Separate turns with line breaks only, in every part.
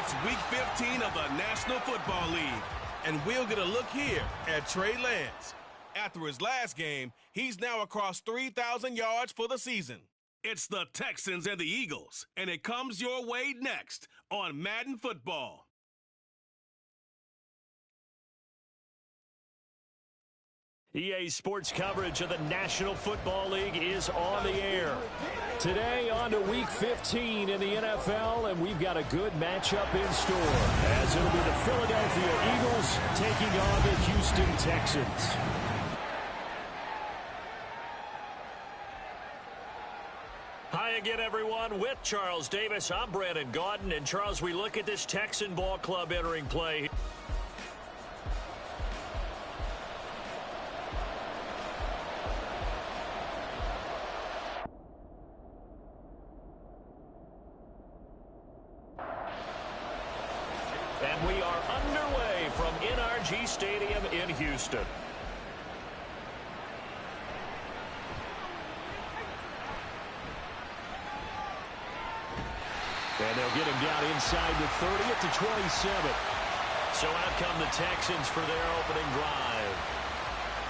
It's Week 15 of the National Football League, and we'll get a look here at Trey Lance. After his last game, he's now across 3,000 yards for the season. It's the Texans and the Eagles, and it comes your way next on Madden Football.
EA Sports coverage of the National Football League is on the air. Today on to Week 15 in the NFL, and we've got a good matchup in store, as it'll be the Philadelphia Eagles taking on the Houston Texans. Hi again, everyone. With Charles Davis, I'm Brandon Gaudin. And Charles, we look at this Texan ball club entering play. And we are underway from NRG Stadium in Houston. And they'll get him down inside the 30 at the 27. So out come the Texans for their opening drive.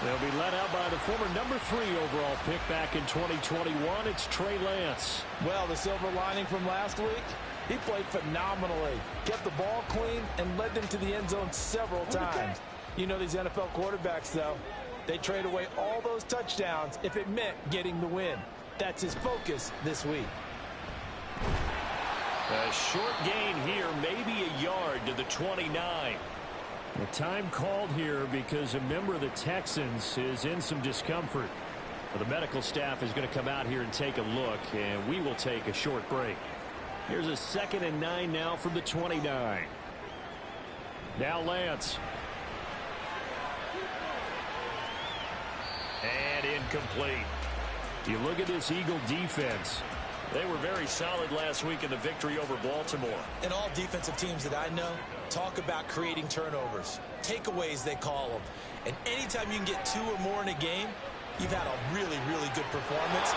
They'll be led out by the former number 3 overall pick back in 2021. It's Trey Lance.
Well, the silver lining from last week, he played phenomenally. Kept the ball clean and led them to the end zone several times. You know these NFL quarterbacks, though. They trade away all those touchdowns if it meant getting the win. That's his focus this week.
A short gain here, maybe a yard to the 29. The time called here because a member of the Texans is in some discomfort. Well, the medical staff is going to come out here and take a look, and we will take a short break. Here's a 2nd and 9 now from the 29. Now Lance. And incomplete. You look at this Eagle defense. They were very solid last week in the victory over Baltimore.
And all defensive teams that I know talk about creating turnovers. Takeaways, they call them. And anytime you can get 2 or more in a game, you've had a really, really good performance.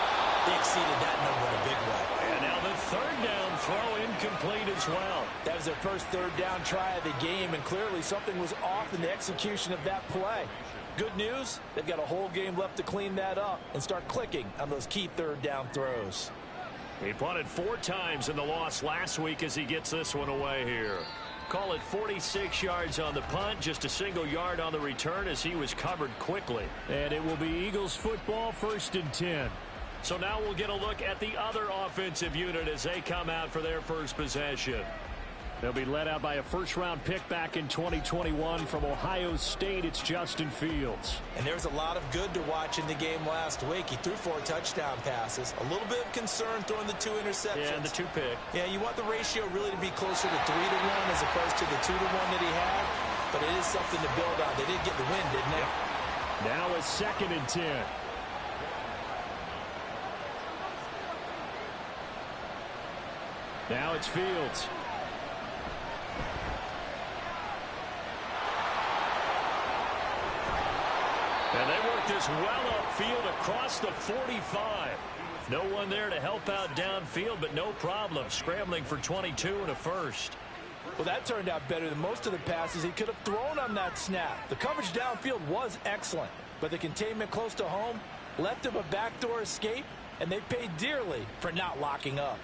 They exceeded that number in a big way.
And now the 3rd down throw incomplete as well.
That was their first 3rd down try of the game, and clearly something was off in the execution of that play. Good news, they've got a whole game left to clean that up and start clicking on those key 3rd down throws.
He punted 4 times in the loss last week as he gets this one away here. Call it 46 yards on the punt, just a single yard on the return as he was covered quickly. And it will be Eagles football, 1st and 10. So now we'll get a look at the other offensive unit as they come out for their first possession. They'll be led out by a first-round pick back in 2021 from Ohio State. It's Justin Fields.
And there's a lot of good to watch in the game last week. He threw 4 touchdown passes. A little bit of concern throwing the 2 interceptions.
Yeah, and the 2 pick.
Yeah, you want the ratio really to be closer to 3-to-1 as opposed to the 2-to-1 that he had. But it is something to build on. They did get the win, didn't they?
Now a 2nd and 10. Now it's Fields. And they work this well upfield across the 45. No one there to help out downfield, but no problem. Scrambling for 22 and a first.
Well, that turned out better than most of the passes he could have thrown on that snap. The coverage downfield was excellent, but the containment close to home left him a backdoor escape, and they paid dearly for not locking up.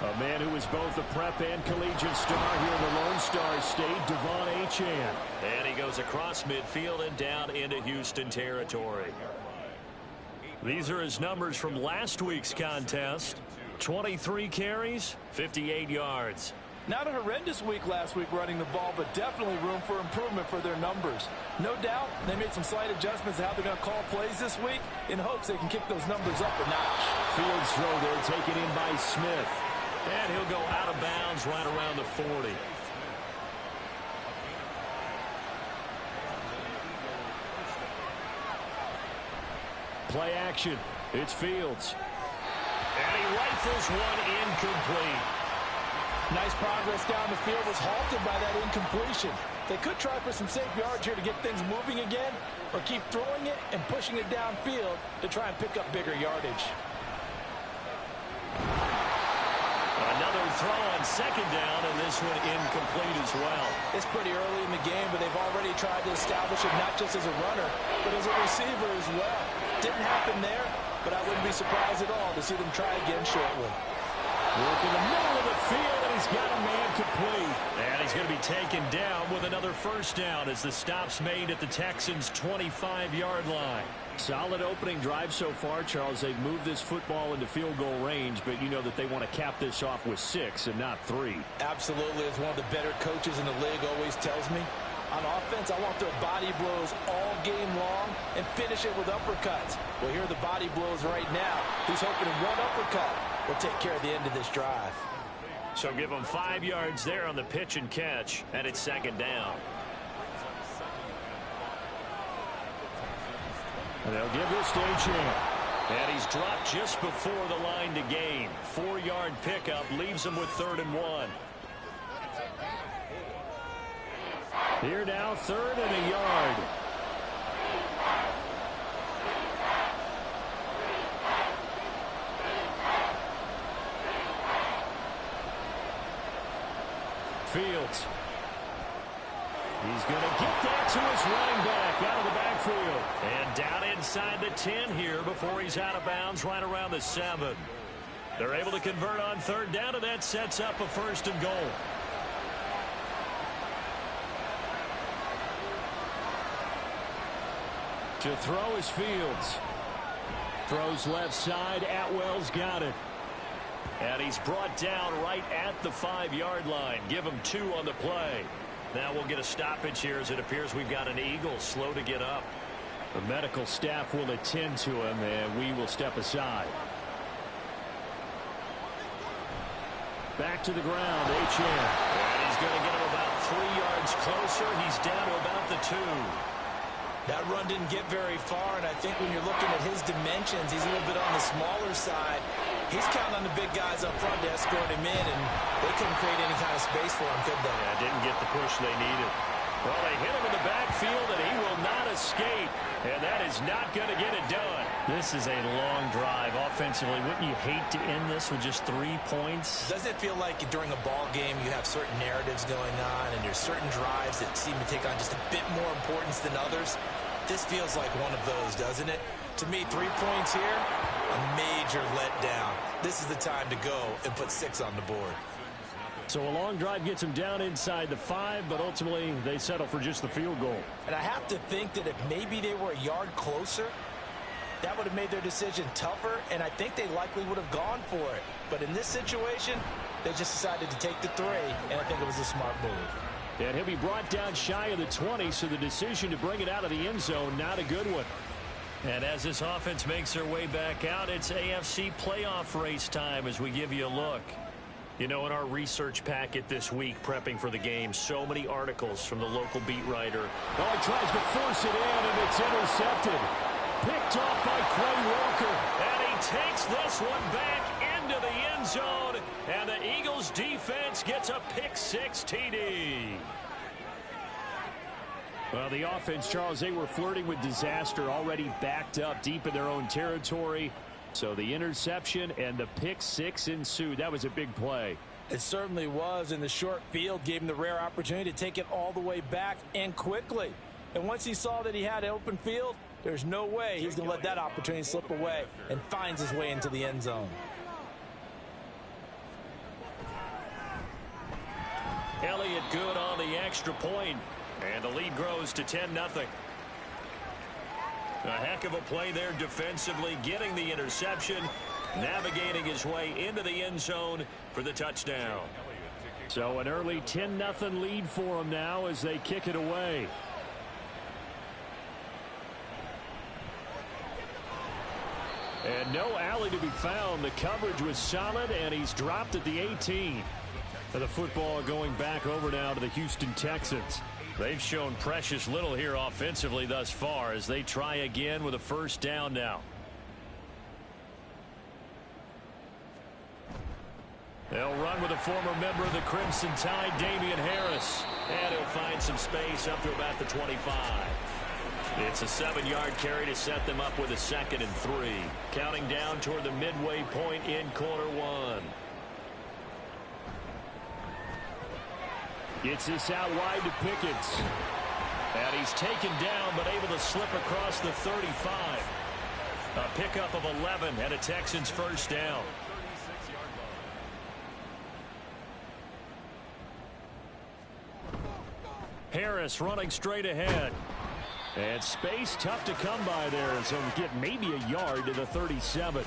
A man who was both a prep and collegiate star here in the Lone Star State, Devon Achane. And he goes across midfield and down into Houston territory. These are his numbers from last week's contest. 23 carries, 58 yards.
Not a horrendous week last week running the ball, but definitely room for improvement for their numbers. No doubt they made some slight adjustments to how they're going to call plays this week in hopes they can kick those numbers up a notch.
Fields throw there taken in by Smith. And he'll go out of bounds right around the 40. Play action. It's Fields. And he rifles one incomplete.
Nice progress down the field was halted by that incompletion. They could try for some safe yards here to get things moving again, or keep throwing it and pushing it downfield to try and pick up bigger yardage.
Another throw on second down, and this one incomplete as well.
It's pretty early in the game, but they've already tried to establish it not just as a runner, but as a receiver as well. Didn't happen there, but I wouldn't be surprised at all to see them try again shortly.
Working the middle of the field, and he's got a man complete. And he's going to be taken down with another first down as the stop's made at the Texans' 25-yard line. Solid opening drive so far, Charles. They've moved this football into field goal range, but you know that they want to cap this off with 6 and not 3.
Absolutely. As one of the better coaches in the league always tells me, on offense, I want their body blows all game long and finish it with uppercuts. Well, here are the body blows right now. He's hoping one uppercut will take care of the end of this drive.
So give him 5 yards there on the pitch and catch, and it's second down. And they'll give this to a chance. And he's dropped just before the line to gain. 4-yard pickup leaves him with 3rd and 1. Here now, 3rd and a yard. Fields. He's going to get that to his running back out of the backfield. And down inside the 10 here before he's out of bounds right around the 7. They're able to convert on 3rd down, and that sets up a 1st and goal. To throw is Fields. Throws left side. Atwell's got it. And he's brought down right at the 5-yard line. Give him 2 on the play. Now we'll get a stoppage here as it appears we've got an Eagle slow to get up. The medical staff will attend to him, and we will step aside. Back to the ground, H.M. And he's going to get him about 3 yards closer. He's down to about the 2.
That run didn't get very far, and I think when you're looking at his dimensions, he's a little bit on the smaller side. He's counting on the big guys up front to escort him in, and they couldn't create any kind of space for him, could they?
Yeah, didn't get the push they needed. Well, they hit him in the backfield, and he will not escape, and that is not going to get it done. This is a long drive offensively. Wouldn't you hate to end this with just 3 points?
Doesn't it feel like during a ball game you have certain narratives going on, and there's certain drives that seem to take on just a bit more importance than others? This feels like one of those, doesn't it? To me, 3 points here, a major letdown. This is the time to go and put 6 on the board.
So a long drive gets him down inside the 5, but ultimately they settle for just the field goal.
And I have to think that if maybe they were a yard closer, that would have made their decision tougher, and I think they likely would have gone for it. But in this situation, they just decided to take the 3, and I think it was a smart move.
And he'll be brought down shy of the 20, so the decision to bring it out of the end zone, not a good one. And as this offense makes their way back out, it's AFC playoff race time as we give you a look. You know, in our research packet this week, prepping for the game, so many articles from the local beat writer. Oh, he tries to force it in, and it's intercepted. Picked off by Quay Walker. And he takes this one back into the end zone. And the Eagles defense gets a pick-6 TD. Well, the offense, Charles, they were flirting with disaster, already backed up deep in their own territory. So the interception and the pick-6 ensued. That was a big play.
It certainly was, and the short field gave him the rare opportunity to take it all the way back and quickly. And once he saw that he had open field, there's no way he's going to let that opportunity slip away, and finds his way into the end zone.
Elliott good on the extra point, and the lead grows to 10-0. A heck of a play there defensively, getting the interception, navigating his way into the end zone for the touchdown. So an early 10-0 lead for them now as they kick it away. And no alley to be found. The coverage was solid, and he's dropped at the 18. And the football going back over now to the Houston Texans. They've shown precious little here offensively thus far as they try again with a first down now. They'll run with a former member of the Crimson Tide, Damian Harris. And he'll find some space up to about the 25. It's a 7-yard carry to set them up with a 2nd and 3. Counting down toward the midway point in quarter one. Gets this out wide to Pickens. And he's taken down but able to slip across the 35. A pickup of 11 and a Texans first down. Harris running straight ahead. And space tough to come by there, so get maybe a yard to the 37.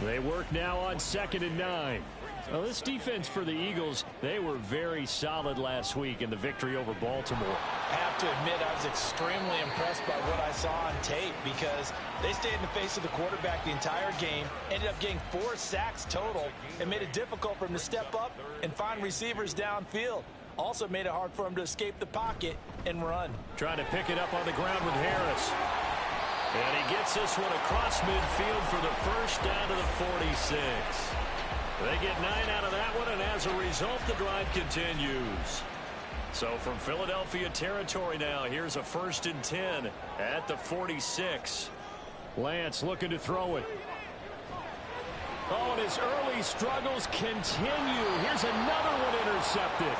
They work now on 2nd and 9. Well, this defense for the Eagles, they were very solid last week in the victory over Baltimore.
I have to admit, I was extremely impressed by what I saw on tape because they stayed in the face of the quarterback the entire game, ended up getting 4 sacks total, and made it difficult for him to step up and find receivers downfield. Also made it hard for him to escape the pocket and run. Trying to pick it up on the ground with Harris. And he gets this one across midfield for the first down to the 46. They get 9 out of that one, and as a result, the drive continues. So from Philadelphia territory now, here's a 1st and 10 at the 46. Lance looking to throw it. Oh, and his early struggles continue. Here's another one intercepted.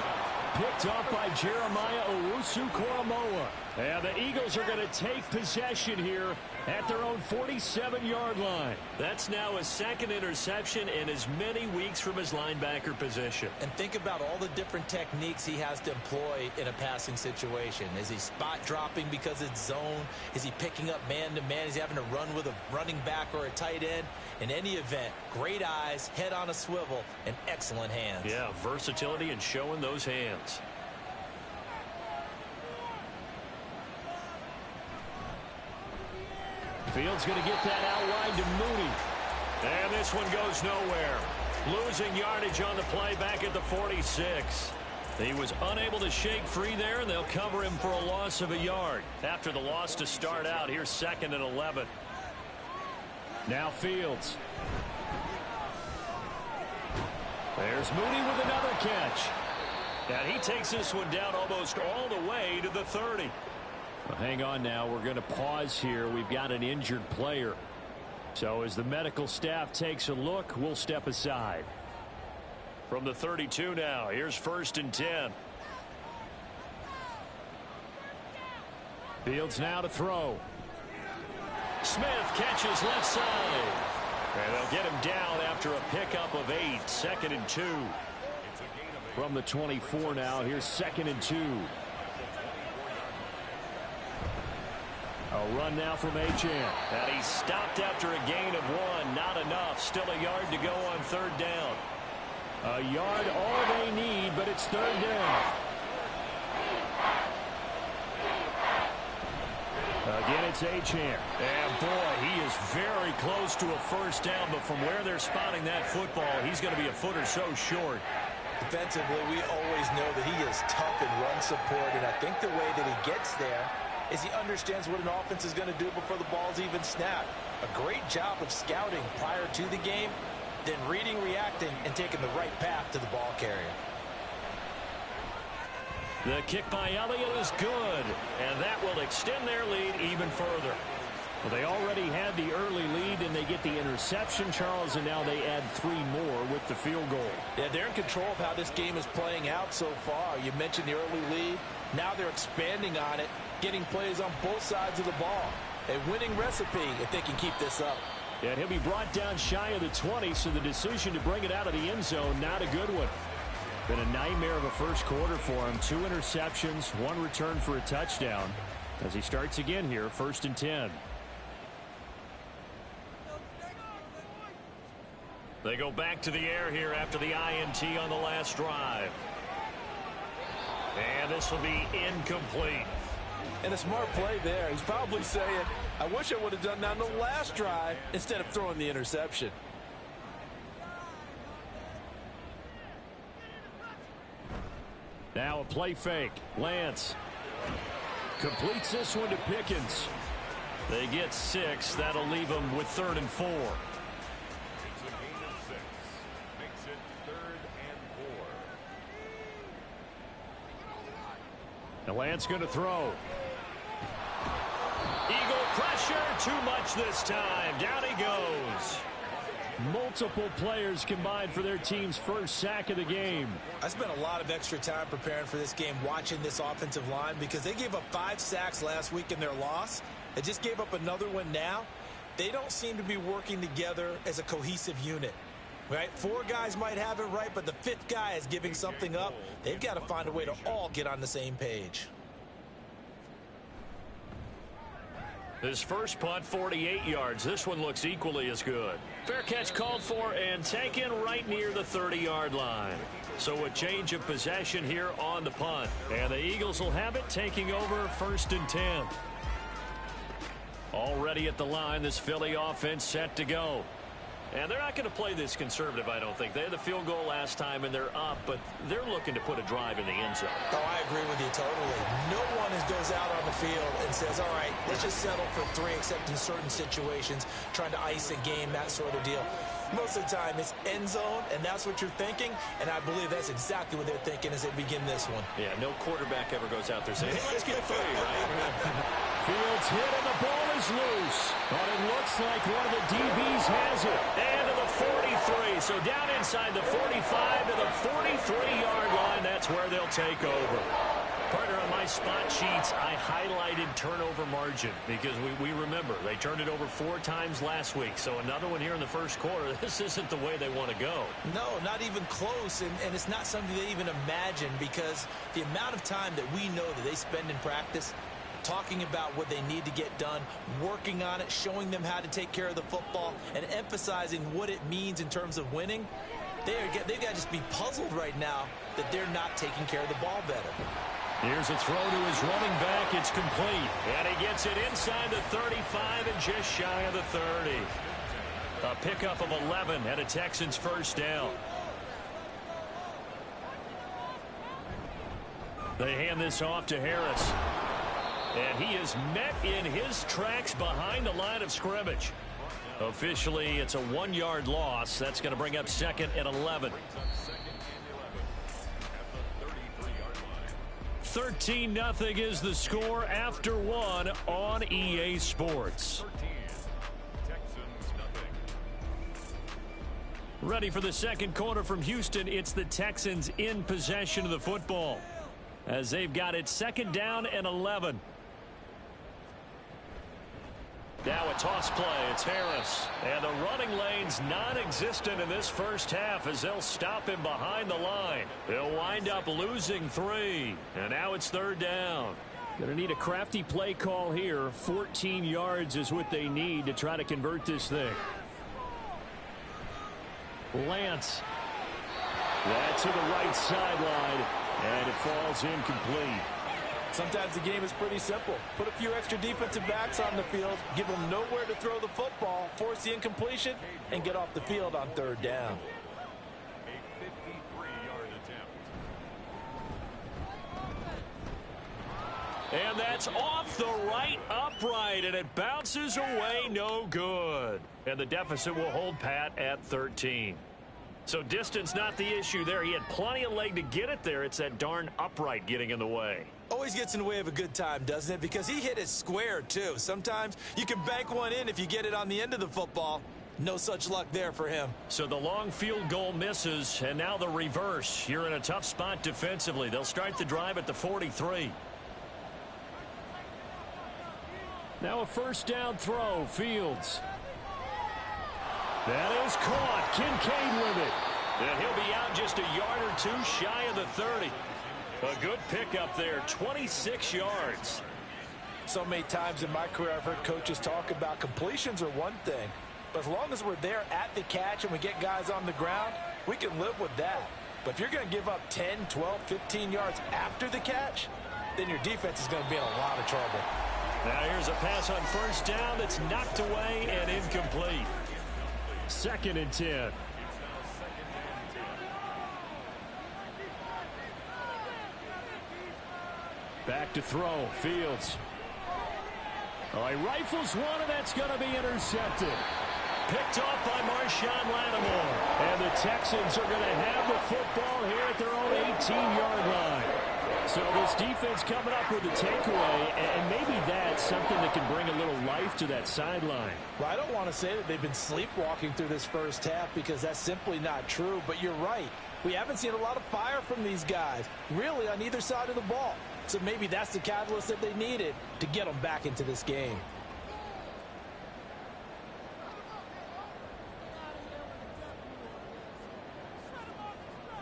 Picked off by Jeremiah Owusu-Koramoah. And the Eagles are going to take possession here at their own 47-yard line. That's now his 2nd interception in as many weeks from his linebacker position. And think about all the different techniques he has to employ in a passing situation. Is he spot dropping because it's zone? Is he picking up man-to-man? Is he having to run with a running back or a tight end? In any event, great eyes, head on a swivel, and excellent hands. Yeah, versatility and showing those hands. Fields going to get that out wide to Mooney. And this one goes nowhere. Losing yardage on the play back at the 46. He was unable to shake free there, and they'll cover him for a loss of a yard. After the loss to start out, here's 2nd and 11. Now Fields. There's Mooney with another catch. And he takes this one down almost all the way to the 30. Well, hang on now. We're going to pause here. We've got an injured player. So as the medical staff takes a look, we'll step aside. From the 32 now, here's 1st and 10. Fields now to throw. Smith catches left side. And they'll get him down after a pickup of 8. 2nd and 2. From the 24 now, here's 2nd and 2. A run now from Achane. And he's stopped after a gain of 1. Not enough. Still a yard to go on 3rd down. A yard all they need, but it's 3rd down. Again, it's Achane. And boy, he is very close to a first down, but from where they're spotting that football, he's going to be a foot or so short. Defensively, we always know that he is tough in run support, and I think the way that he gets there is he understands what an offense is going to do before the ball's even snapped. A great job of scouting prior to the game, then reading, reacting, and taking the right path to the ball carrier. The kick by Elliott is good, and that will extend their lead even further. Well, they already had the early lead, and they get the interception, Charles, and now they add 3 more with the field goal. Yeah, they're in control of how this game is playing out so far. You mentioned the early lead. Now they're expanding on it, getting plays on both sides of the ball. A winning recipe if they can keep this up. Yeah, and he'll be brought down shy of the 20, so the decision to bring it out of the end zone, not a good one. Been a nightmare of a first quarter for him. 2 interceptions, 1 return for a touchdown. As he starts again here, 1st and 10. They go back to the air here after the INT on the last drive. And this will be incomplete. And a smart play there. He's probably saying, I wish I would have done that on the last drive instead of throwing the interception. Now a play fake. Lance completes this one to Pickens. They get 6. That'll leave them with 3rd and 4.
Lance going to throw. Eagle pressure, too much this time. Down he goes. Multiple players combined for their team's first sack of the game.
I spent a lot of extra time preparing for this game, watching this offensive line, because they gave up 5 sacks last week in their loss. They just gave up another one now. They don't seem to be working together as a cohesive unit. Right? 4 guys might have it right, but the 5th guy is giving something up. They've got to find a way to all get on the same page.
His first punt, 48 yards. This one looks equally as good. Fair catch called for and taken right near the 30-yard line. So a change of possession here on the punt. And the Eagles will have it, taking over 1st and 10. Already at the line, this Philly offense set to go. And they're not going to play this conservative, I don't think. They had the field goal last time, and they're up, but they're looking to put a drive in the end zone.
Oh, I agree with you totally. No one goes out on the field and says, all right, let's just settle for 3, except in certain situations, trying to ice a game, that sort of deal. Most of the time, it's end zone, and that's what you're thinking, and I believe that's exactly what they're thinking as they begin this one.
Yeah, no quarterback ever goes out there saying, hey, let's get 3, right? Fields hit, and the ball is loose. But it looks like one of the DBs has it. And to the 43. So down inside the 45 to the 43-yard line. That's where they'll take over. Partner, on my spot sheets, I highlighted turnover margin because we remember they turned it over 4 times last week. So another one here in the first quarter. This isn't the way they want to go.
No, not even close. And it's not something they even imagine, because the amount of time that we know that they spend in practice talking about what they need to get done, working on it, showing them how to take care of the football, and emphasizing what it means in terms of winning. They've got to just be puzzled right now that they're not taking care of the ball better.
Here's a throw to his running back. It's complete. And he gets it inside the 35 and just shy of the 30. A pickup of 11 and a Texans first down. They hand this off to Harris. And he is met in his tracks behind the line of scrimmage. Officially, it's a 1-yard loss. That's going to bring up 2nd and 11. 13-0 is the score after 1 on EA Sports. Ready for the second quarter from Houston. It's the Texans in possession of the football, as they've got it 2nd down and 11. Now a toss play. It's Harris. And the running lane's non-existent in this first half as they'll stop him behind the line. They'll wind up losing 3. And now it's 3rd down. Going to need a crafty play call here. 14 yards is what they need to try to convert this thing. Lance. That to the right sideline. And it falls incomplete.
Sometimes the game is pretty simple. Put a few extra defensive backs on the field, give them nowhere to throw the football, force the incompletion, and get off the field on 3rd down.
A 53-yard attempt.
And that's off the right upright, and it bounces away, no good. And the deficit will hold pat at 13. So distance not the issue there. He had plenty of leg to get it there. It's that darn upright getting in the way.
Always gets in the way of a good time, doesn't it? Because he hit it square, too. Sometimes you can bank one in if you get it on the end of the football. No such luck there for him.
So the long field goal misses, and now the reverse. You're in a tough spot defensively. They'll start the drive at the 43. Now a first down throw. Fields. That is caught. Kincaid with it. And he'll be out just a yard or 2 shy of the 30. A good pickup there, 26 yards.
So many times in my career I've heard coaches talk about completions are one thing, but as long as we're there at the catch and we get guys on the ground, we can live with that. But if you're going to give up 10, 12, 15 yards after the catch, then your defense is going to be in a lot of trouble.
Now here's a pass on first down that's knocked away and incomplete. 2nd and 10. Back to throw. Fields. Oh, he rifles one, and that's going to be intercepted. Picked off by Marshawn Lattimore. And the Texans are going to have the football here at their own 18-yard line. So this defense coming up with a takeaway, and maybe that's something that can bring a little life to that sideline.
Well, I don't want to say that they've been sleepwalking through this first half because that's simply not true, but you're right. We haven't seen a lot of fire from these guys, really on either side of the ball. So maybe that's the catalyst that they needed to get them back into this game.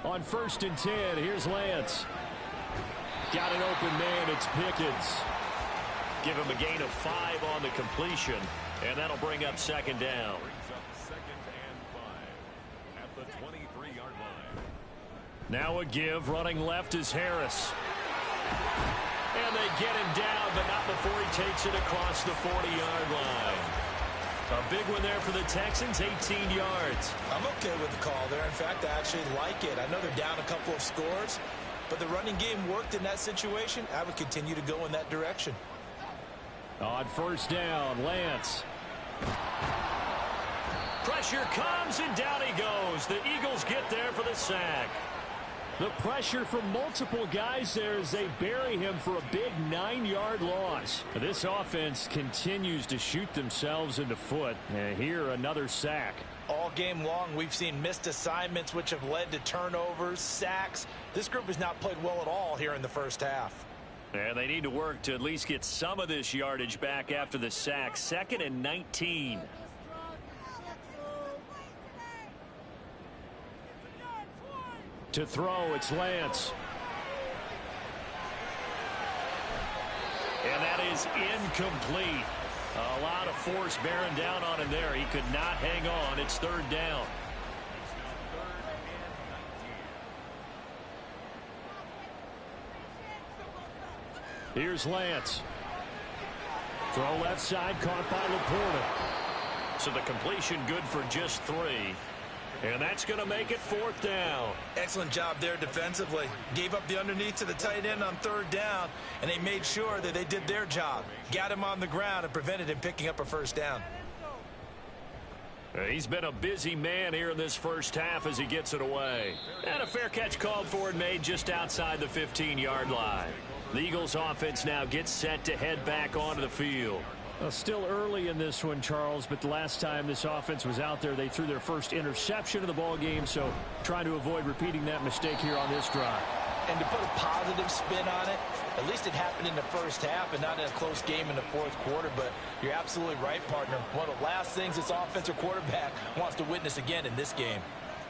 On 1st and 10, here's Lance. Got an open man, it's Pickens. Give him a gain of 5 on the completion, and that'll bring up 2nd down.
Brings up 2nd and 5 at the 23-yard line.
Now a give, running left is Harris. And they get him down, but not before he takes it across the 40-yard line. A big one there for the Texans, 18 yards.
I'm okay with the call there. In fact, I actually like it. I know they're down a couple of scores, but the running game worked in that situation. I would continue to go in that direction.
On 1st down, Lance. Pressure comes, and down he goes. The Eagles get there for the sack. The pressure from multiple guys there as they bury him for a big 9-yard loss. This offense continues to shoot themselves in the foot. And here, another sack.
All game long, we've seen missed assignments, which have led to turnovers, sacks. This group has not played well at all here in the first half.
And they need to work to at least get some of this yardage back after the sack. 2nd and 19. To throw, it's Lance. And that is incomplete. A lot of force bearing down on him there. He could not hang on. It's 3rd down. Here's Lance. Throw left side, caught by Laporta. So the completion good for just 3. And that's going to make it 4th down.
Excellent job there defensively. Gave up the underneath to the tight end on 3rd down, and they made sure that they did their job. Got him on the ground and prevented him picking up a 1st down.
He's been a busy man here in this first half as he gets it away. And a fair catch called for and made just outside the 15-yard line. The Eagles offense now gets set to head back onto the field. Well, still early in this one, Charles, but the last time this offense was out there, they threw their first interception of the ball game, so trying to avoid repeating that mistake here on this drive.
And to put a positive spin on it, at least it happened in the first half and not in a close game in the 4th quarter, but you're absolutely right, partner. One of the last things this offensive quarterback wants to witness again in this game.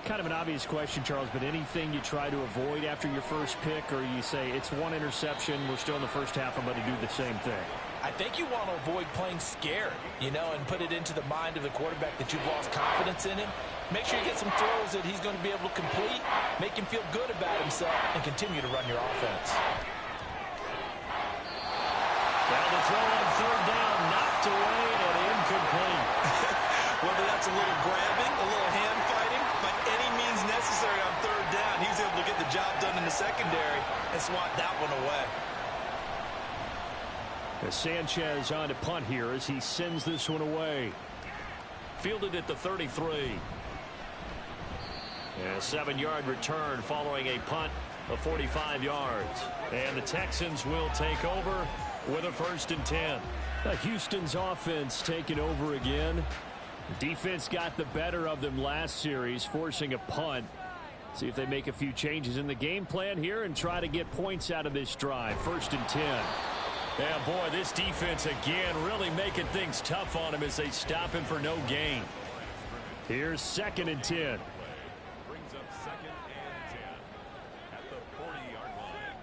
Kind of an obvious question, Charles, but anything you try to avoid after your first pick, or you say it's one interception, we're still in the first half, I'm going to do the same thing?
I think you want to avoid playing scared, you know, and put it into the mind of the quarterback that you've lost confidence in him. Make sure you get some throws that he's going to be able to complete, make him feel good about himself, and continue to run your offense.
Well, the throw on 3rd down, knocked away and incomplete.
Whether that's a little grabbing, a little hand fighting, by any means necessary on 3rd down, he was able to get the job done in the secondary and swat that one away.
Sanchez on to punt here as he sends this one away. Fielded at the 33. And a 7-yard return following a punt of 45 yards. And the Texans will take over with a 1st and 10. Houston's offense taking over again. Defense got the better of them last series, forcing a punt. See if they make a few changes in the game plan here and try to get points out of this drive. 1st and 10. Yeah, boy, this defense again really making things tough on him as they stop him for no gain. Here's 2nd and 10.
Brings up 2nd and 10 at the 40-yard line.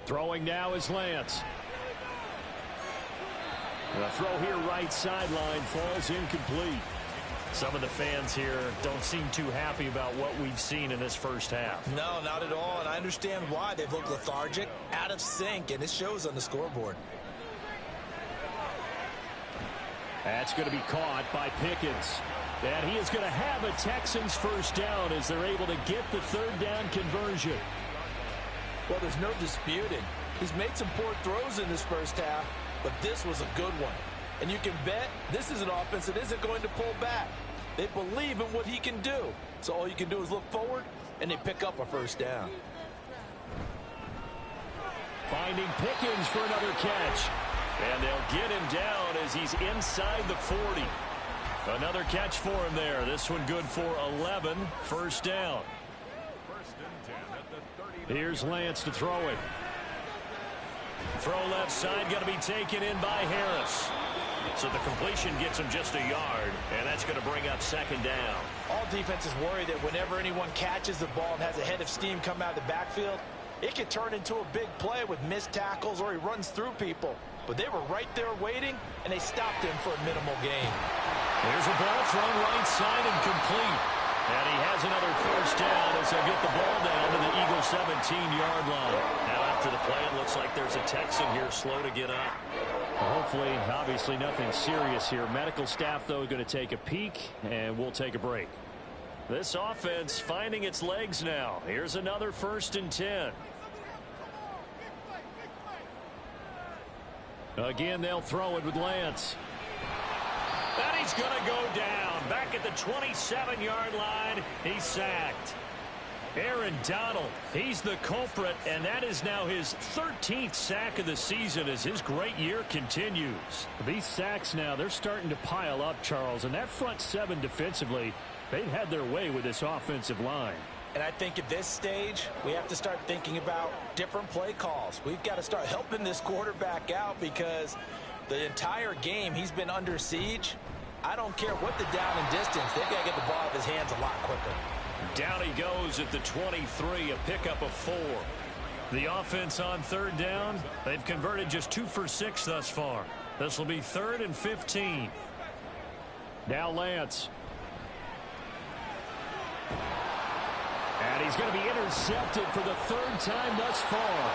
Throwing now is Lance. The throw here right sideline falls incomplete. Some of the fans here don't seem too happy about what we've seen in this first half.
No, not at all, and I understand why. They've looked lethargic, out of sync, and it shows on the scoreboard.
That's going to be caught by Pickens. And he is going to have a Texans 1st down as they're able to get the 3rd down conversion.
Well, there's no disputing. He's made some poor throws in this first half, but this was a good one. And you can bet this is an offense that isn't going to pull back. They believe in what he can do. So all you can do is look forward, and they pick up a 1st down.
Finding Pickens for another catch. And they'll get him down as he's inside the 40. Another catch for him there. This one good for 11. First down.
First and 10 at the 30.
Here's Lance to throw it. Throw left side, going to be taken in by Harris. So the completion gets him just a yard, and that's going to bring up second down.
All defenses worry that whenever anyone catches the ball and has a head of steam come out of the backfield, it could turn into a big play with missed tackles or he runs through people. But they were right there waiting, and they stopped him for a minimal gain.
There's a ball thrown right side and complete. And he has another first down as they'll get the ball down to the Eagles' 17-yard line. Now after the play, it looks like there's a Texan here slow to get up.
Well, hopefully, obviously nothing serious here. Medical staff, though, going to take a peek, and we'll take a break.
This offense finding its legs now. Here's another first and 10. Again, they'll throw it with Lance. And he's going to go down. Back at the 27-yard line, he's sacked. Aaron Donald, he's the culprit, and that is now his 13th sack of the season as his great year continues.
These sacks now, they're starting to pile up, Charles, and that front seven defensively, they've had their way with this offensive line.
And I think at this stage, we have to start thinking about different play calls. We've got to start helping this quarterback out because the entire game he's been under siege. I don't care what the down and distance. They've got to get the ball out of his hands a lot quicker.
Down he goes at the 23, a pickup of 4. The offense on third down, they've converted just 2 for 6 thus far. This will be 3rd and 15.
Now Lance. And he's going to be intercepted for the 3rd time thus far.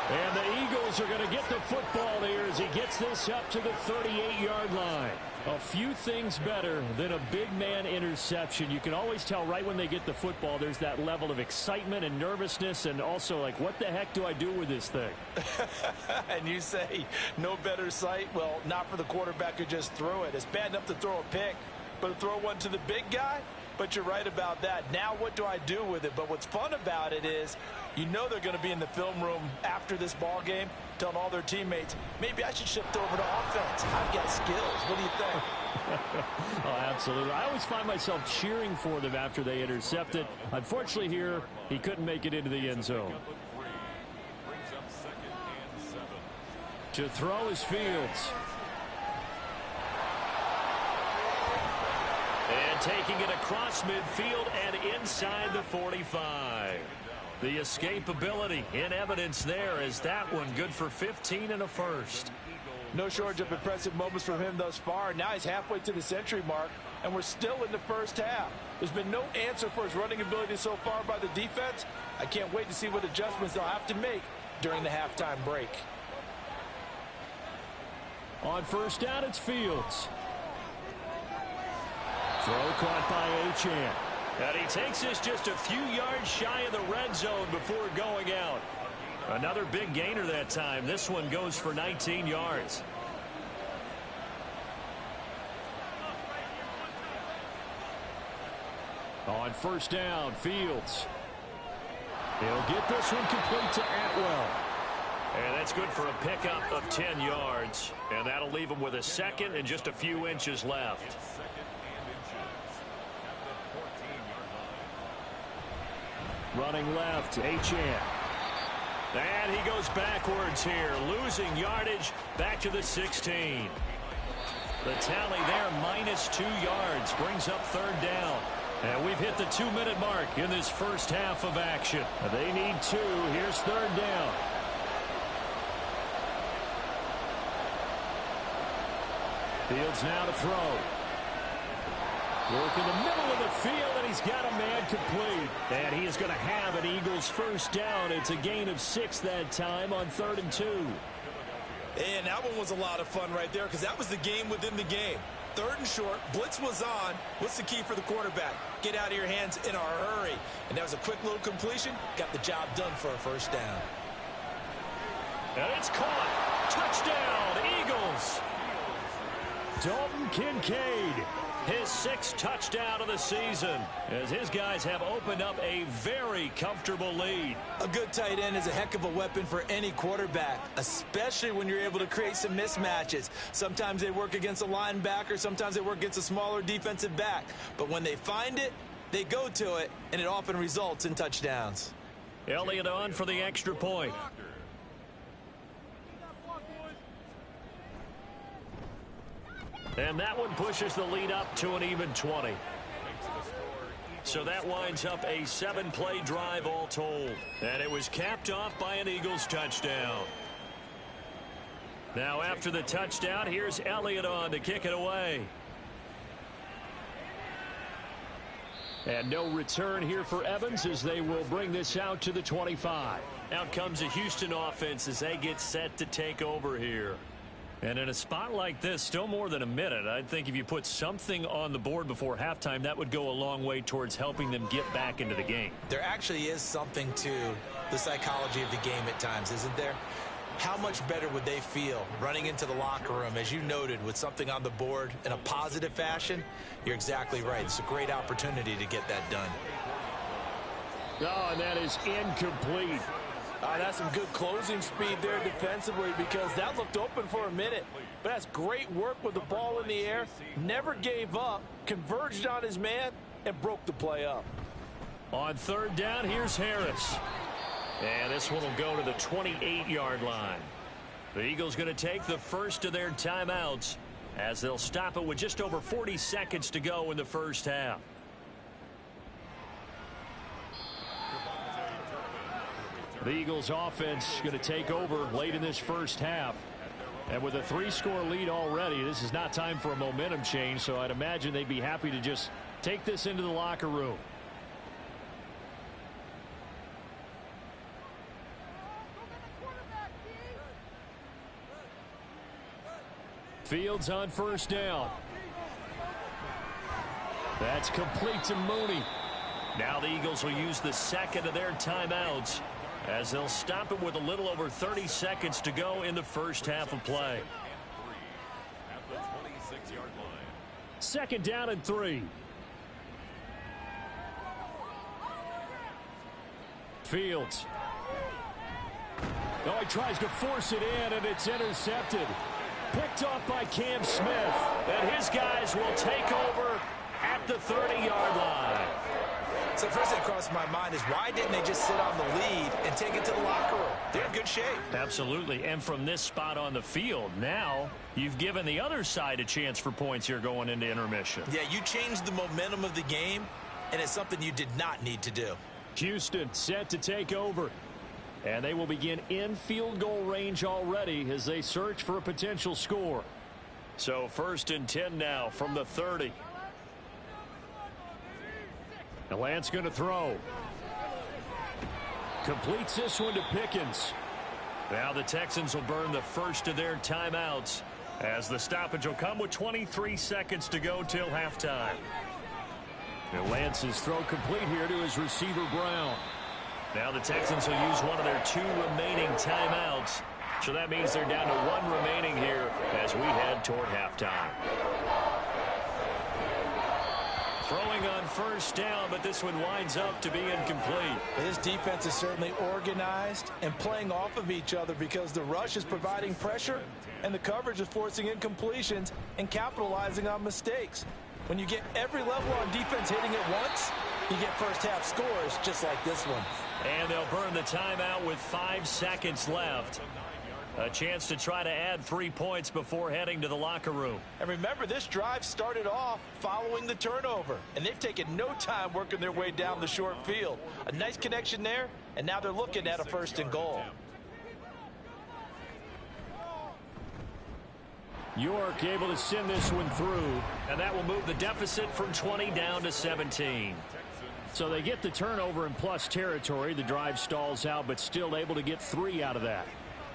And the Eagles are going to get the football here as he gets this up to the 38-yard line. A few things better than a big man interception. You can always tell right when they get the football, there's that level of excitement and nervousness and also like, what the heck do I do with this thing?
And you say no better sight? Well, not for the quarterback who just threw it. It's bad enough to throw a pick, but to throw one to the big guy? But you're right about that. Now what do I do with it? But what's fun about it is you know they're going to be in the film room after this ball game telling all their teammates, maybe I should shift over to offense. I've got skills. What do you think?
Oh, absolutely. I always find myself cheering for them after they intercept it. Unfortunately here, he couldn't make it into the end zone.
Brings up 2nd and 7.
To throw is Fields.
And taking it across midfield and inside the 45. The escapability in evidence there as that one good for 15 and a first.
No shortage of impressive moments from him thus far. Now he's halfway to the century mark, and we're still in the first half. There's been no answer for his running ability so far by the defense. I can't wait to see what adjustments they'll have to make during the halftime break.
On first down, it's Fields. Throw caught by Achane.
And he takes this just a few yards shy of the red zone before going out. Another big gainer that time. This one goes for 19 yards.
On first down, Fields. He'll get this one complete to Atwell.
And that's good for a pickup of 10 yards. And that'll leave him with a second and just a few inches left.
Running left, Achane.
And he goes backwards here, losing yardage back to the 16. The tally there, -2 yards, brings up third down. And we've hit the 2-minute mark in this first half of action.
They need 2. Here's third down. Fields now to throw. Work in the middle of the field, and he's got a man complete. And he is going to have an Eagles first down. It's a gain of 6 that time on 3rd and 2.
And that one was a lot of fun right there because that was the game within the game. 3rd and short, blitz was on. What's the key for the quarterback? Get out of your hands in a hurry. And that was a quick little completion. Got the job done for a first down.
And it's caught. Touchdown, Eagles.
Dalton Kincaid.
his 6th touchdown of the season, as his guys have opened up a very comfortable lead.
A good tight end is a heck of a weapon for any quarterback, especially when you're able to create some mismatches. Sometimes they work against a linebacker, sometimes they work against a smaller defensive back. But when they find it, they go to it, and it often results in touchdowns.
Elliott on for the extra point. And that one pushes the lead up to an even 20. So that winds up a 7-play drive all told. And it was capped off by an Eagles touchdown. Now after the touchdown, here's Elliott on to kick it away. And no return here for Evans as they will bring this out to the 25. Out comes the Houston offense as they get set to take over here. And in a spot like this, still more than a minute, I think if you put something on the board before halftime, that would go a long way towards helping them get back into the game.
There actually is something to the psychology of the game at times, isn't there? How much better would they feel running into the locker room, as you noted, with something on the board in a positive fashion? You're exactly right. It's a great opportunity to get that done.
Oh, and that is incomplete.
That's some good closing speed there defensively, because that looked open for a minute. But that's great work with the ball in the air. Never gave up, converged on his man, and broke the play up.
On 3rd down, here's Harris. And this one will go to the 28-yard line. The Eagles going to take the first of their timeouts as they'll stop it with just over 40 seconds to go in the first half.
The Eagles offense going to take over late in this first half. And with a 3-score lead already, this is not time for a momentum change, so I'd imagine they'd be happy to just take this into the locker room. Fields on 1st down. That's complete to Mooney.
Now the Eagles will use the second of their timeouts as they'll stop it with a little over 30 seconds to go in the first half of play.
At the 26-yard line.
2nd down and 3. Fields. Oh, he tries to force it in, and it's intercepted. Picked off by Cam Smith.
And his guys will take over at the 30-yard line.
So first thing that crossed my mind is, why didn't they just sit on the lead and take it to the locker room? They're in good shape.
Absolutely. And from this spot on the field, now you've given the other side a chance for points here going into intermission.
Yeah, you changed the momentum of the game, and it's something you did not need to do.
Houston set to take over. And they will begin in field goal range already as they search for a potential score.
So 1st and 10 now from the 30.
And Lance going to throw. Completes this one to Pickens.
Now the Texans will burn the first of their timeouts as the stoppage will come with 23 seconds to go till halftime.
And Lance's throw complete here to his receiver Brown.
Now the Texans will use one of their 2 remaining timeouts. So that means they're down to 1 remaining here as we head toward halftime. Throwing on 1st down, but this one winds up to be incomplete.
This defense is certainly organized and playing off of each other, because the rush is providing pressure and the coverage is forcing incompletions and capitalizing on mistakes. When you get every level on defense hitting it once, you get first half scores just like this one.
And they'll burn the timeout with 5 seconds left. A chance to try to add 3 points before heading to the locker room.
And remember, this drive started off following the turnover, and they've taken no time working their way down the short field. A nice connection there, and now they're looking at a 1st and goal.
York able to send this one through.
And that will move the deficit from 20 down to 17.
So they get the turnover in plus territory. The drive stalls out, but still able to get 3 out of that.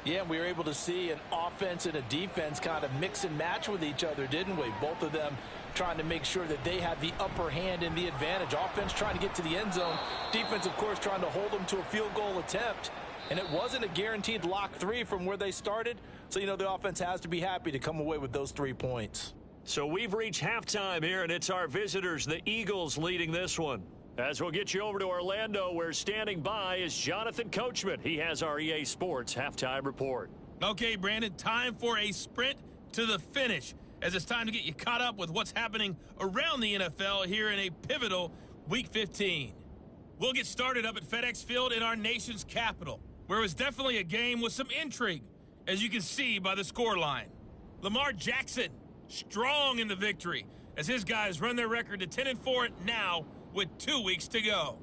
Yeah, we were able to see an offense and a defense kind of mix and match with each other, didn't we? Both of them trying to make sure that they had the upper hand and the advantage. Offense trying to get to the end zone. Defense, of course, trying to hold them to a field goal attempt. And it wasn't a guaranteed lock 3 from where they started. So, you know, the offense has to be happy to come away with those 3 points.
So we've reached halftime here, and it's our visitors, the Eagles, leading this one. As we'll get you over to Orlando, where standing by is Jonathan Coachman. He has our EA Sports halftime report.
Okay, Brandon, time for a sprint to the finish, as it's time to get you caught up with what's happening around the NFL here in a pivotal Week 15. We'll get started up at FedEx Field in our nation's capital, where it was definitely a game with some intrigue, as you can see by the scoreline. Lamar Jackson, strong in the victory, as his guys run their record to 10-4 now with 2 weeks to go.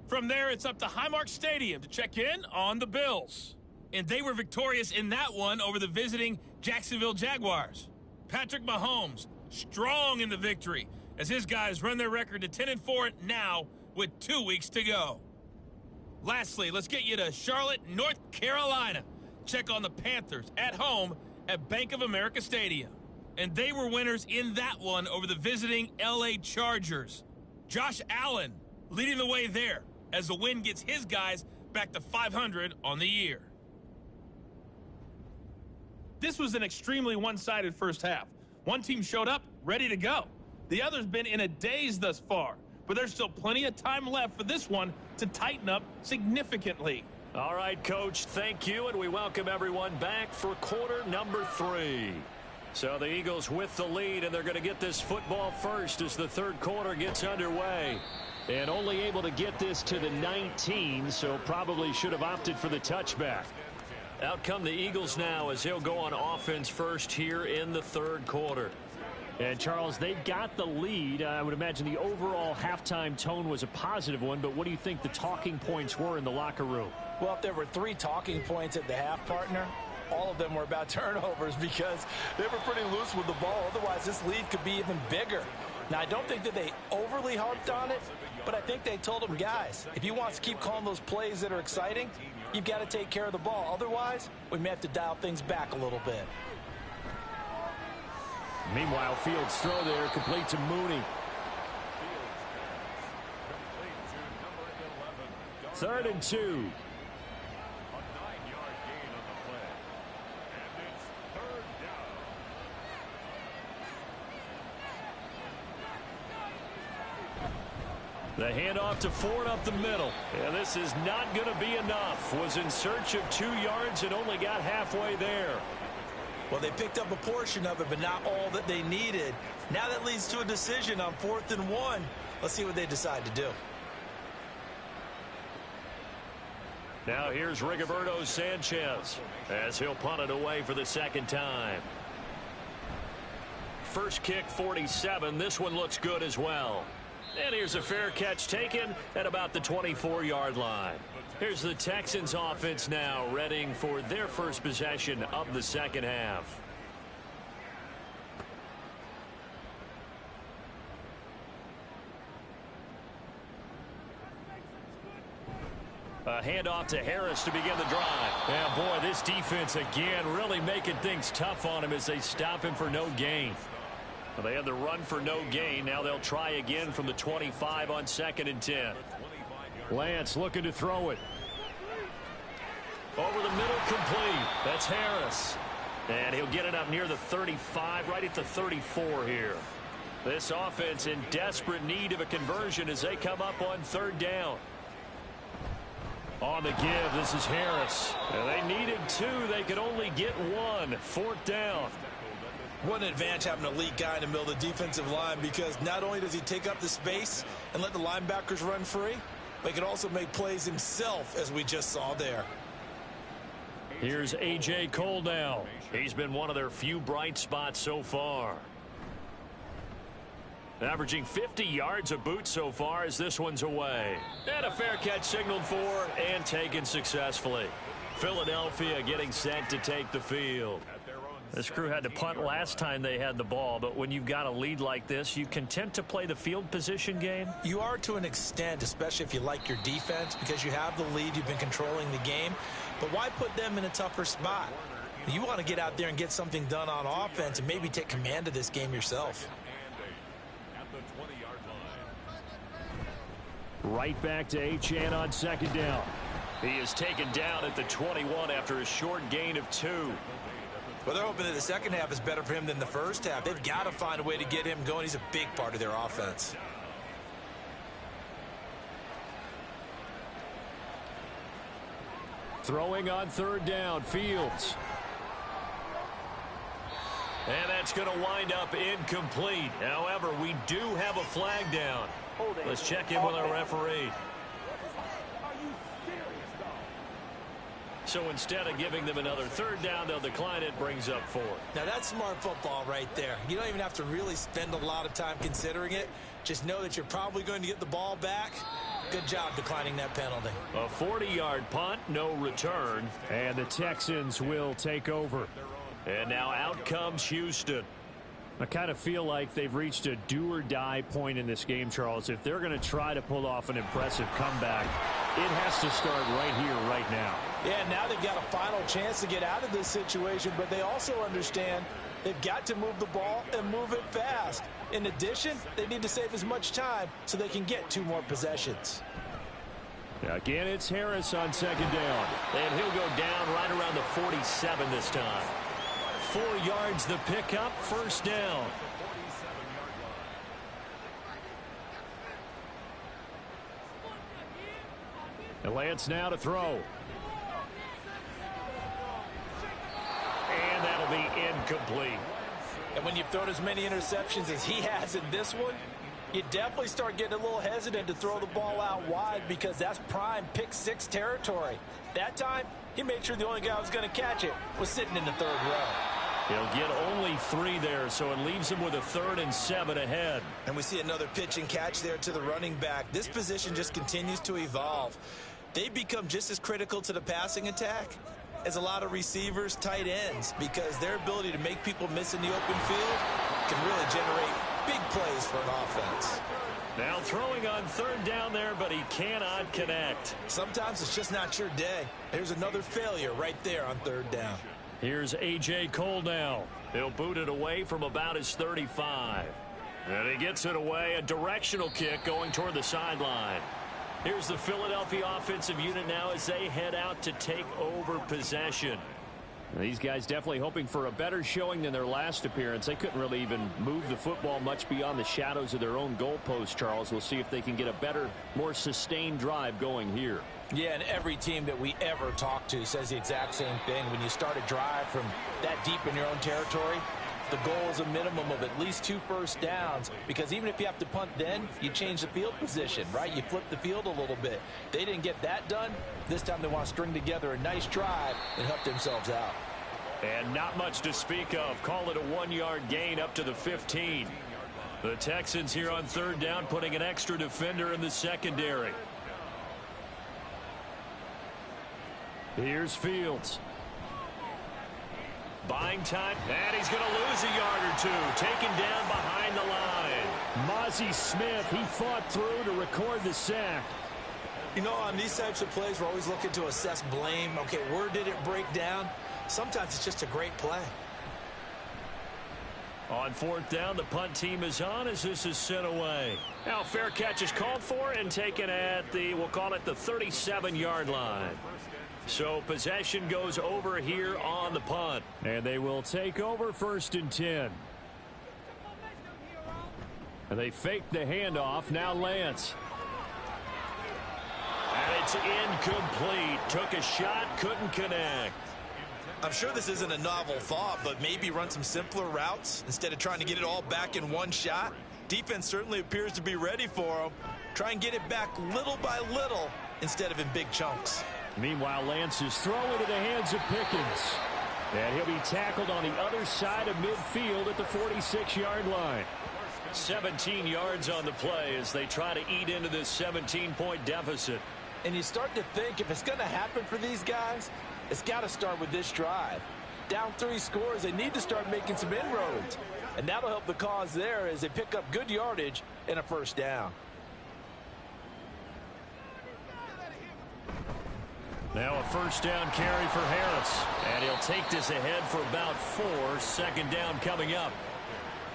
From there, it's up to Highmark Stadium to check in on the Bills. And they were victorious in that one over the visiting Jacksonville Jaguars. Patrick Mahomes, strong in the victory, as his guys run their record to 10-4 now with 2 weeks to go. Lastly, let's get you to Charlotte, North Carolina. Check on the Panthers at home at Bank of America Stadium. And they were winners in that one over the visiting LA Chargers. Josh Allen leading the way there as the win gets his guys back to 500 on the year. This was an extremely one-sided first half. One team showed up ready to go. The other's been in a daze thus far, but there's still plenty of time left for this one to tighten up significantly.
All right, Coach, thank you, and we welcome everyone back for quarter number 3. So the Eagles with the lead, and they're going to get this football first as the third quarter gets underway. And only able to get this to the 19, so probably should have opted for the touchback. Out come the Eagles now as he'll go on offense first here in the third quarter.
And, Charles, they've got the lead. I would imagine the overall halftime tone was a positive one, but what do you think the talking points were in the locker room?
Well, if there were 3 talking points at the half, partner, all of them were about turnovers because they were pretty loose with the ball. Otherwise, this lead could be even bigger. Now, I don't think that they overly harped on it, but I think they told them, guys, if you want to keep calling those plays that are exciting, you've got to take care of the ball. Otherwise, we may have to dial things back a little bit.
Meanwhile, Fields' throw there complete to Mooney. 3rd and 2.
A 9-yard gain on the play. And it's 3rd down.
The handoff to Ford up the middle. And this is not going to be enough. Was in search of 2 yards and only got halfway there.
Well, they picked up a portion of it, but not all that they needed. Now that leads to a decision on 4th and 1. Let's see what they decide to do.
Now here's Rigoberto Sanchez as he'll punt it away for the second time. First kick 47. This one looks good as well. And here's a fair catch taken at about the 24-yard line. Here's the Texans offense now readying for their first possession of the second half. A handoff to Harris to begin the drive. Yeah, boy, this defense again really making things tough on him as they stop him for no gain. Well, they had the run for no gain. Now they'll try again from the 25 on 2nd and 10.
Lance looking to throw it.
Over the middle, complete. That's Harris. And he'll get it up near the 35, right at the 34 here. This offense in desperate need of a conversion as they come up on 3rd down. On the give, this is Harris. And they needed 2. They could only get 1. 4th down.
What an advantage having a elite guy in the middle of the defensive line, because not only does he take up the space and let the linebackers run free, but he can also make plays himself, as we just saw there.
Here's A.J. Cole now. He's been one of their few bright spots so far. Averaging 50 yards a boot so far as this one's away. And a fair catch signaled for and taken successfully. Philadelphia getting set to take the field. This crew had to punt last time they had the ball, but when you've got a lead like this, you content to play the field position game?
You are to an extent, especially if you like your defense, because you have the lead, you've been controlling the game. But why put them in a tougher spot? You want to get out there and get something done on offense and maybe take command of this game yourself.
At the 20-yard line.
Right back to Achane on 2nd down.
He is taken down at the 21 after a short gain of 2.
Well, they're hoping that the second half is better for him than the first half. They've got to find a way to get him going. He's a big part of their offense.
Throwing on third down, Fields.
And that's going to wind up incomplete. However, we do have a flag down. Let's check in with our referee. So instead of giving them another third down, they'll decline it, brings up fourth.
Now, that's smart football right there. You don't even have to really spend a lot of time considering it. Just know that you're probably going to get the ball back. Good job declining that penalty.
A 40-yard punt, no return.
And the Texans will take over.
And now out comes Houston.
I kind of feel like they've reached a do-or-die point in this game, Charles. If they're going to try to pull off an impressive comeback, it has to start right here, right now.
Yeah, now they've got a final chance to get out of this situation, but they also understand they've got to move the ball and move it fast. In addition, they need to save as much time so they can get 2 more possessions.
Again, it's Harris on second down.
And he'll go down right around the 47 this time. 4 yards the pickup, first down.
And Lance now to throw.
And that'll be incomplete.
And when you've thrown as many interceptions as he has in this one, you definitely start getting a little hesitant to throw the ball out wide because that's prime pick 6 territory. That time, he made sure the only guy who was going to catch it was sitting in the 3rd row.
He'll get only 3 there, so it leaves him with a 3rd and 7 ahead.
And we see another pitch and catch there to the running back. This position just continues to evolve. They become just as critical to the passing attack as a lot of receivers, tight ends, because their ability to make people miss in the open field can really generate big plays for an offense.
Now throwing on 3rd down there, but he cannot connect.
Sometimes it's just not your day. There's another failure right there on 3rd down.
Here's A.J. Cole now. He'll boot it away from about his 35. And he gets it away, a directional kick going toward the sideline. Here's the Philadelphia offensive unit now as they head out to take over possession.
These guys definitely hoping for a better showing than their last appearance. They couldn't really even move the football much beyond the shadows of their own goalpost, Charles. We'll see if they can get a better, more sustained drive going here.
Yeah, and every team that we ever talk to says the exact same thing. When you start a drive from that deep in your own territory, the goal is a minimum of at least 2 first downs, because even if you have to punt then, you change the field position, right? You flip the field a little bit. They didn't get that done. This time they want to string together a nice drive and help themselves out.
And not much to speak of. Call it a 1-yard gain up to the 15. The Texans here on 3rd down putting an extra defender in the secondary.
Here's Fields.
Buying time, and he's going to lose a yard or 2. Taken down behind the line.
Mozzie Smith, he fought through to record the sack.
You know, on these types of plays, we're always looking to assess blame. Okay, where did it break down? Sometimes it's just a great play.
On 4th down, the punt team is on as this is sent away. Now fair catch is called for and taken at the, we'll call it the 37-yard line. So possession goes over here on the punt.
And they will take over 1st and 10. And they fake the handoff. Now Lance.
And it's incomplete. Took a shot, couldn't connect.
I'm sure this isn't a novel thought, but maybe run some simpler routes instead of trying to get it all back in one shot. Defense certainly appears to be ready for them. Try and get it back little by little instead of in big chunks.
Meanwhile, Lance is thrown into the hands of Pickens. And he'll be tackled on the other side of midfield at the 46-yard line.
17 yards on the play as they try to eat into this 17-point deficit.
And you start to think if it's going to happen for these guys, it's got to start with this drive. Down 3 scores, they need to start making some inroads. And that'll help the cause there as they pick up good yardage and a 1st down.
Now a 1st down carry for Harris. And he'll take this ahead for about 4. 2nd down coming up.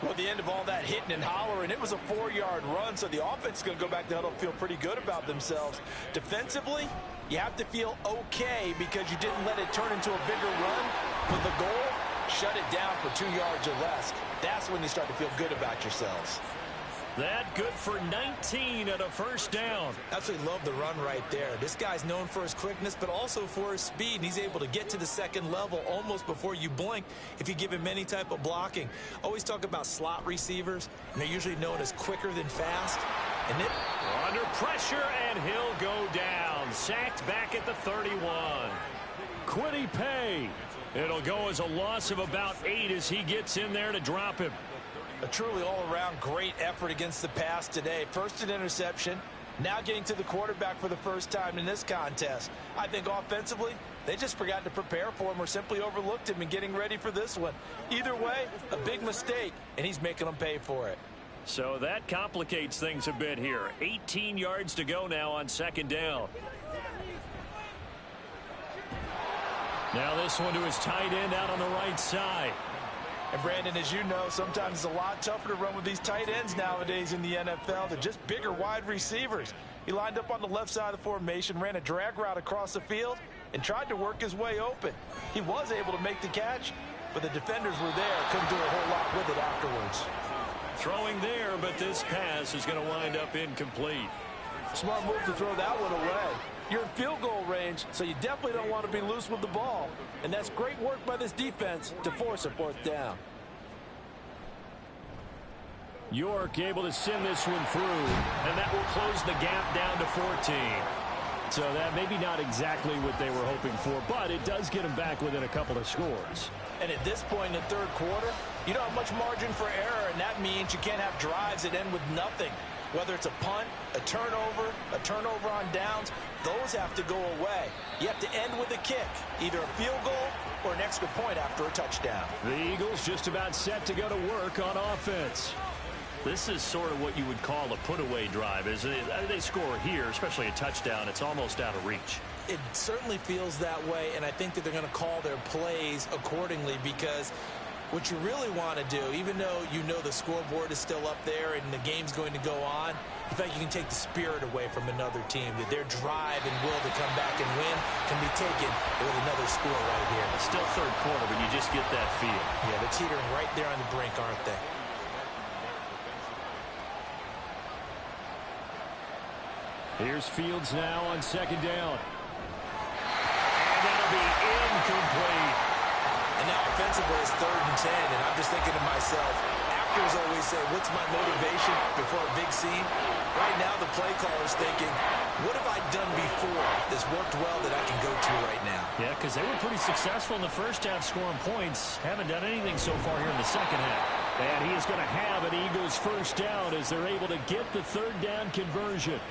Well, at the end of all that hitting and hollering, it was a 4-yard run, so the offense is going to go back to huddle and feel pretty good about themselves. Defensively, you have to feel okay because you didn't let it turn into a bigger run. But the goal shut it down for 2 yards or less. That's when you start to feel good about yourselves.
That good for 19 and a first down.
Absolutely love the run right there. This guy's known for his quickness, but also for his speed. And he's able to get to the second level almost before you blink if you give him any type of blocking. Always talk about slot receivers, and they're usually known as quicker than fast. And then
under pressure, and he'll go down. Sacked back at the 31. Quiddy Pay. It'll go as a loss of about 8 as he gets in there to drop him.
A truly all-around great effort against the pass today. First an interception, now getting to the quarterback for the first time in this contest. I think offensively, they just forgot to prepare for him or simply overlooked him in getting ready for this one. Either way, a big mistake, and he's making them pay for it.
So that complicates things a bit here. 18 yards to go now on second down. Now this one to his tight end out on the right side.
And Brandon, as you know, sometimes it's a lot tougher to run with these tight ends nowadays in the NFL. They're just bigger wide receivers. He lined up on the left side of the formation, ran a drag route across the field, and tried to work his way open. He was able to make the catch, but the defenders were there. Couldn't do a whole lot with it afterwards.
Throwing there, but this pass is going to wind up incomplete.
Smart move to throw that one away. You're in field goal range, so you definitely don't want to be loose with the ball. And that's great work by this defense to force a fourth down.
York able to send this one through, and that will close the gap down to 14. So that maybe not exactly what they were hoping for, but it does get them back within a couple of scores. And at this point in the third quarter, you don't have much margin for error, and that means you can't have drives that end with nothing. Whether it's a punt, a turnover on downs, those have to go away. You have to end with a kick, either a field goal or an extra point after a touchdown. The Eagles just about set to go to work on offense. This is sort of what you would call a put-away drive. As they score here, especially a touchdown, it's almost out of reach.
It certainly feels that way, and I think that they're going to call their plays accordingly because what you really want to do, even though you know the scoreboard is still up there and the game's going to go on, in fact, you can take the spirit away from another team, that their drive and will to come back and win can be taken with another score right here.
It's still third quarter, but you just get that feel.
Yeah, they're teetering right there on the brink, aren't they?
Here's Fields now on second down. And that'll be incomplete.
And now offensively it's 3rd and 10, and I'm just thinking to myself, actors always say, what's my motivation before a big scene? Right now the play caller's thinking, what have I done before that's worked well that I can go to right now?
Yeah, because they were pretty successful in the first half scoring points. Haven't done anything so far here in the second half. And he is going to have an Eagles first down as they're able to get the third down conversion.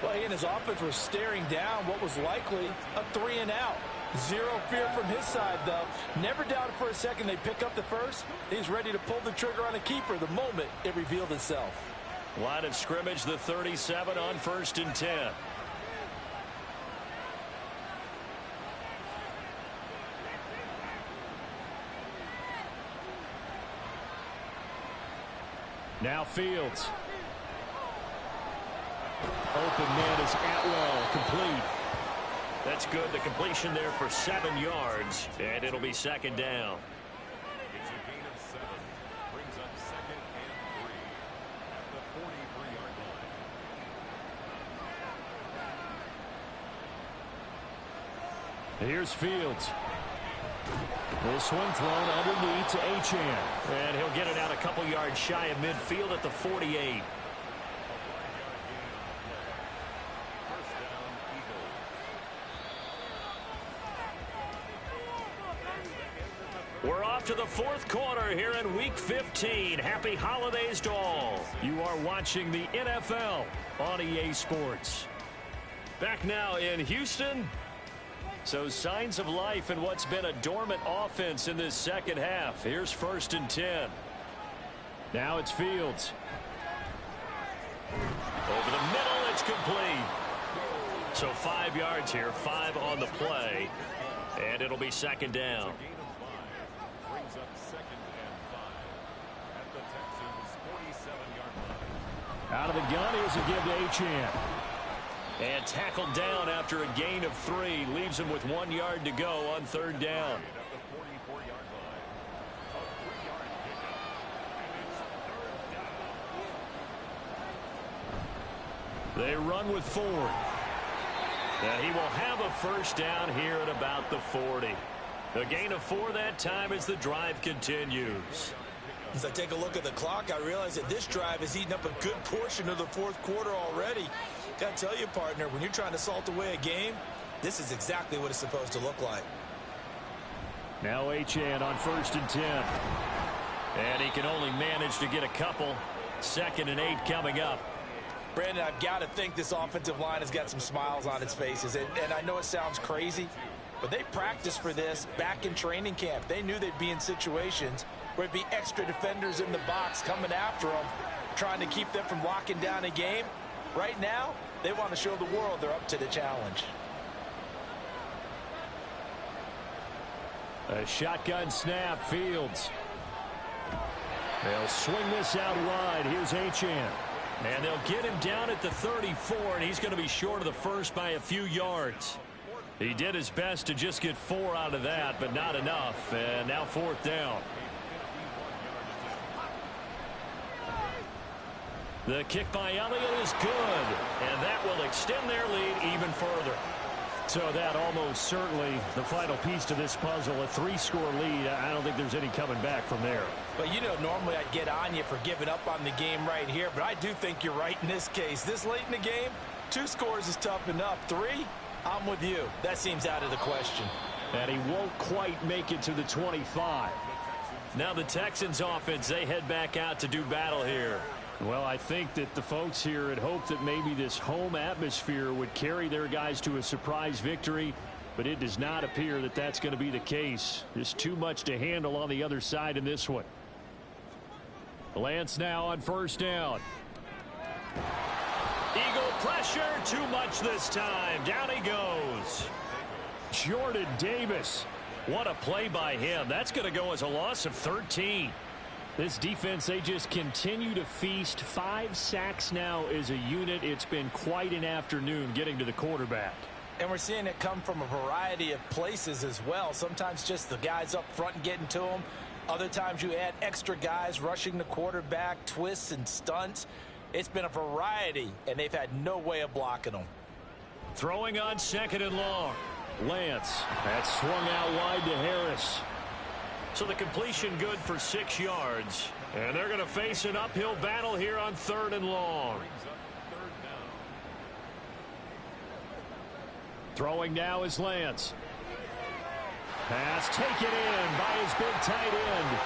Well, he and his offense were staring down what was likely a 3 and out. Zero fear from his side, though. Never doubted for a second they pick up the first. He's ready to pull the trigger on a keeper the moment it revealed itself.
Line of scrimmage, the 37 on 1st and 10. Now Fields. Open man is Atwell, complete. That's good. The completion there for 7 yards, and it'll be second down.
It's a gain of 7. Brings up 2nd and 3 at the 43-yard line.
Here's Fields. This one thrown underneath to Achane. And he'll get it out a couple yards shy of midfield at the 48. We're off to the fourth quarter here in Week 15. Happy holidays to all. You are watching the NFL on EA Sports. Back now in Houston. So signs of life in what's been a dormant offense in this second half. Here's 1st and 10. Now it's Fields. Over the middle, it's complete. So 5 yards here, 5 on the play. And it'll be second down.
Brings up 2nd and 5 at the Texans' 47-yard line.
Out of the gun, here's a give to Achane. And tackled down after a gain of 3. Leaves him with 1 yard to go on 3rd down.
At the 44-yard line.
They run with Ford. And he will have a first down here at about the 40. A gain of 4 that time as the drive continues.
As I take a look at the clock, I realize that this drive has eaten up a good portion of the fourth quarter already. Got to tell you, partner, when you're trying to salt away a game, this is exactly what it's supposed to look like.
Now Achane on 1st and 10. And he can only manage to get a couple. 2nd and 8 coming up.
Brandon, I've got to think this offensive line has got some smiles on its faces. And I know it sounds crazy, but they practiced for this back in training camp. They knew they'd be in situations where it'd be extra defenders in the box coming after them, trying to keep them from locking down a game. Right now, they want to show the world they're up to the challenge.
A shotgun snap, Fields. They'll swing this out wide. Here's Achane. And they'll get him down at the 34, and he's going to be short of the first by a few yards. He did his best to just get 4 out of that, but not enough. And now 4th down. The kick by Elliott is good, and that will extend their lead even further. So that almost certainly the final piece to this puzzle, a 3-score lead. I don't think there's any coming back from there.
But, you know, normally I'd get on you for giving up on the game right here, but I do think you're right in this case. This late in the game, 2 scores is tough enough. 3, I'm with you. That seems out of the question.
And he won't quite make it to the 25. Now the Texans offense, they head back out to do battle here. Well, I think that the folks here had hoped that maybe this home atmosphere would carry their guys to a surprise victory, but it does not appear that that's going to be the case. Just too much to handle on the other side in this one. Lance now on 1st down. Eagle pressure, too much this time. Down he goes. Jordan Davis. What a play by him. That's going to go as a loss of 13. This defense, they just continue to feast. 5 sacks now as a unit. It's been quite an afternoon getting to the quarterback.
And we're seeing it come from a variety of places as well. Sometimes just the guys up front and getting to them. Other times you add extra guys rushing the quarterback, twists and stunts. It's been a variety, and they've had no way of blocking them.
Throwing on 2nd and long. Lance, that's swung out wide to Harris. So the completion good for 6 yards. And they're going to face an uphill battle here on 3rd and long. Throwing now is Lance. Pass taken in by his big tight end.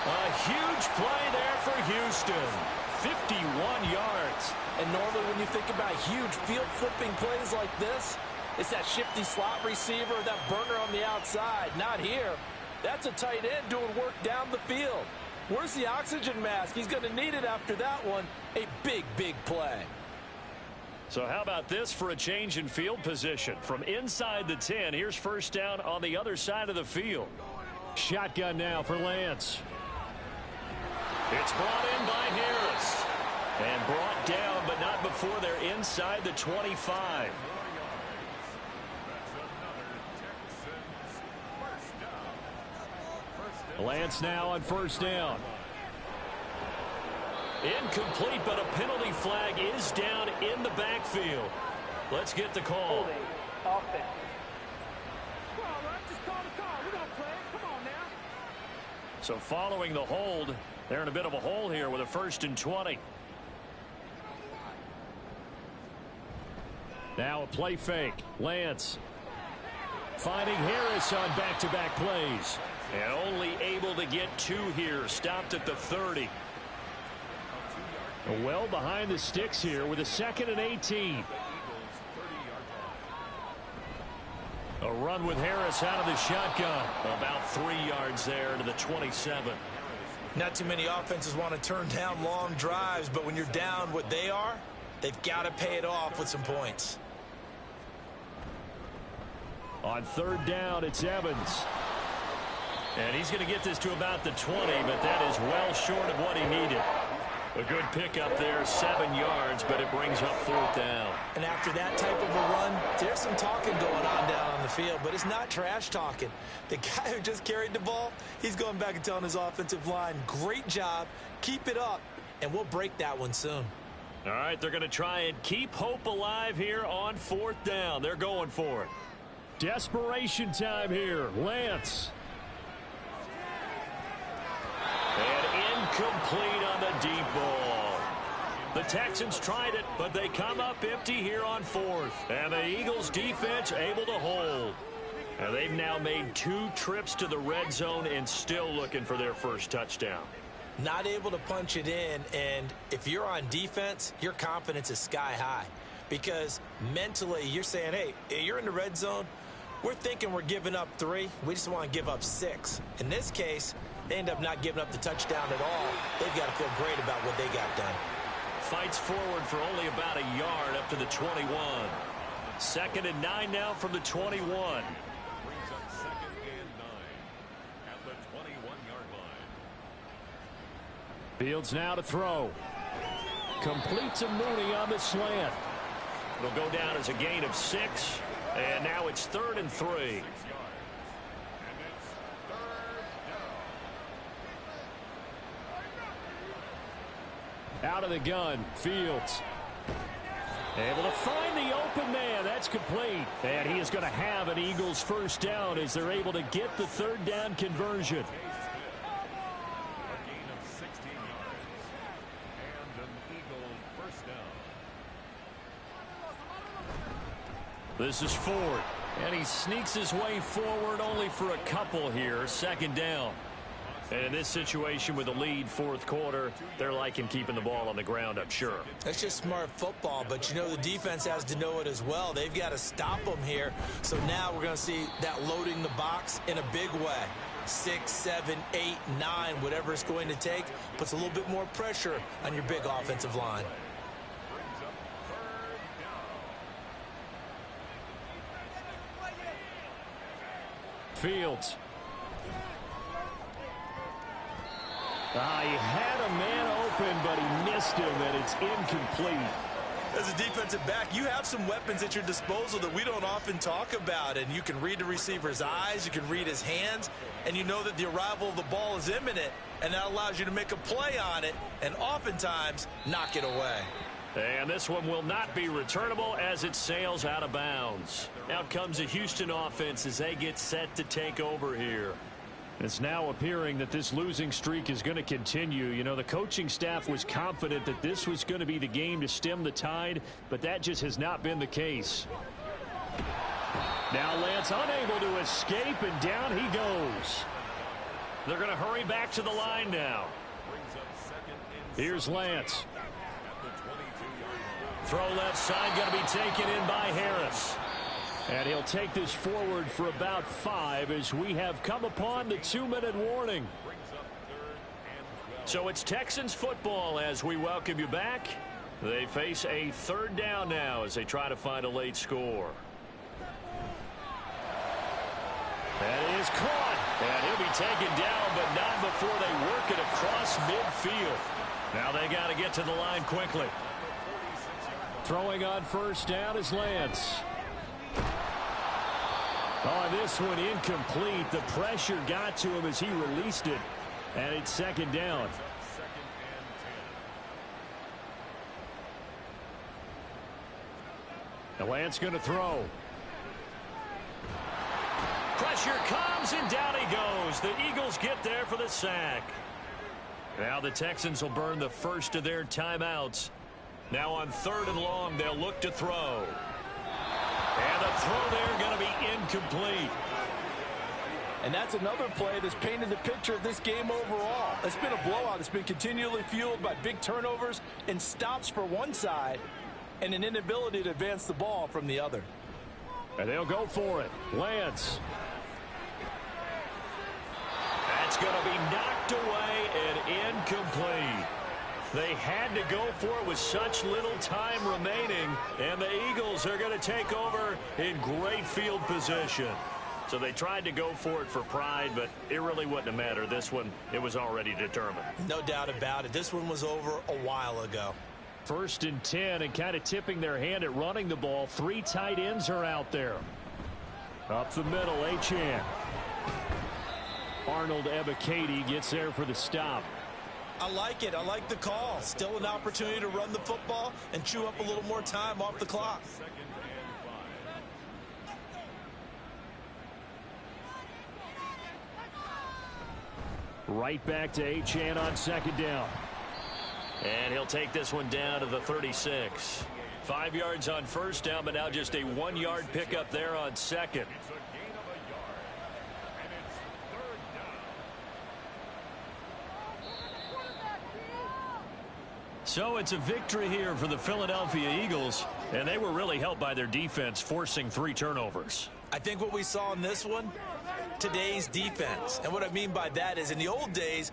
A huge play there for Houston. 51 yards.
And normally when you think about huge field flipping plays like this, it's that shifty slot receiver, that burner on the outside. Not here. That's a tight end doing work down the field. Where's the oxygen mask? He's going to need it after that one. A big, big play.
So how about this for a change in field position? From inside the 10, here's 1st down on the other side of the field. Shotgun now for Lance. It's brought in by Harris. And brought down, but not before they're inside the 25. Lance now on 1st down. Incomplete, but a penalty flag is down in the backfield. Let's get the call. So following the hold, they're in a bit of a hole here with a 1st and 20. Now a play fake. Lance finding Harris on back-to-back plays. And only able to get 2 here. Stopped at the 30. Well behind the sticks here with a 2nd and 18. A run with Harris out of the shotgun. About 3 yards there to the 27.
Not too many offenses want to turn down long drives, but when you're down what they are, they've got to pay it off with some points.
On 3rd down, it's Evans. And he's going to get this to about the 20, but that is well short of what he needed. A good pickup there, 7 yards, but it brings up 4th down.
And after that type of a run, there's some talking going on down on the field, but it's not trash talking. The guy who just carried the ball, he's going back and telling his offensive line, great job, keep it up, and we'll break that one soon.
All right, they're going to try and keep hope alive here on 4th down. They're going for it.
Desperation time here. Lance.
And incomplete on the deep ball. The Texans tried it, but they come up empty here on 4th. And the Eagles defense able to hold. And they've now made 2 trips to the red zone and still looking for their first touchdown.
Not able to punch it in, and if you're on defense, your confidence is sky high. Because mentally, you're saying, hey, you're in the red zone. We're thinking we're giving up 3. We just want to give up 6. In this case, they end up not giving up the touchdown at all. They've got to feel great about what they got done.
Fights forward for only about a yard up to the 21. 2nd and 9 now from the 21.
Brings up 2nd and 9 at the 21-yard line.
Fields now to throw. Complete to Mooney on the slant.
It'll go down as a gain of 6. And now it's 3rd and 3.
6 yards. And it's 3rd down.
Out of the gun. Fields. Able to find the open man. That's complete. And he is going to have an Eagles first down as they're able to get the 3rd down conversion.
A gain of 16 yards. And an Eagle first down.
This is Ford. And he sneaks his way forward only for a couple here. 2nd down. And in this situation with the lead 4th quarter, they're liking keeping the ball on the ground, I'm sure.
That's just smart football, but you know the defense has to know it as well. They've got to stop them here. So now we're going to see that loading the box in a big way. 6, 7, 8, 9, whatever it's going to take, puts a little bit more pressure on your big offensive line.
Brings up 3rd down.
Fields. He had a man open, but he missed him, and it's incomplete.
As a defensive back, you have some weapons at your disposal that we don't often talk about, and you can read the receiver's eyes, you can read his hands, and you know that the arrival of the ball is imminent, and that allows you to make a play on it and oftentimes knock it away.
And this one will not be returnable as it sails out of bounds. Out comes the Houston offense as they get set to take over here.
It's now appearing that this losing streak is going to continue. You know, the coaching staff was confident that this was going to be the game to stem the tide, but that just has not been the case. Now Lance unable to escape, and down he goes.
They're going to hurry back to the line now.
Brings up 2nd and
Here's Lance.
at the 22-yard line.
Throw left side going to be taken in by Harris.
And he'll take this forward for about 5 as we have come upon the 2-minute warning.
Brings up 3rd and 12.
So it's Texans football as we welcome you back. They face a 3rd down now as they try to find a late score. That is caught. And he'll be taken down, but not before they work it across midfield. Now they got to get to the line quickly.
Throwing on first down is Lance. Oh, this one incomplete. The pressure got to him as he released it. And it's 2nd down.
2nd and 10.
And Lance going to throw.
Pressure comes, and down he goes. The Eagles get there for the sack. Now the Texans will burn the first of their timeouts. Now on 3rd and long, they'll look to throw. And the throw there going to be incomplete.
And that's another play that's painted the picture of this game overall. It's been a blowout. It's been continually fueled by big turnovers and stops for one side and an inability to advance the ball from the other.
And they'll go for it. Lance.
That's going to be knocked away and incomplete. They had to go for it with such little time remaining, and the Eagles are going to take over in great field position. So they tried to go for it for pride, but it really wouldn't have mattered. This one, it was already determined.
No doubt about it. This one was over a while ago.
1st and 10, and kind of tipping their hand at running the ball. 3 tight ends are out there. Up the middle, Achane. Arnold Ebiketie gets there for the stop.
I like it. I like the call. Still an opportunity to run the football and chew up a little more time off the clock.
Right back to Achane on second down.
And he'll take this one down to the 36. 5 yards on first down, but now just a 1 yard pickup there on second. So it's a victory here for the Philadelphia Eagles, and they were really helped by their defense forcing 3 turnovers.
I think what we saw in this one, today's defense. And what I mean by that is in the old days,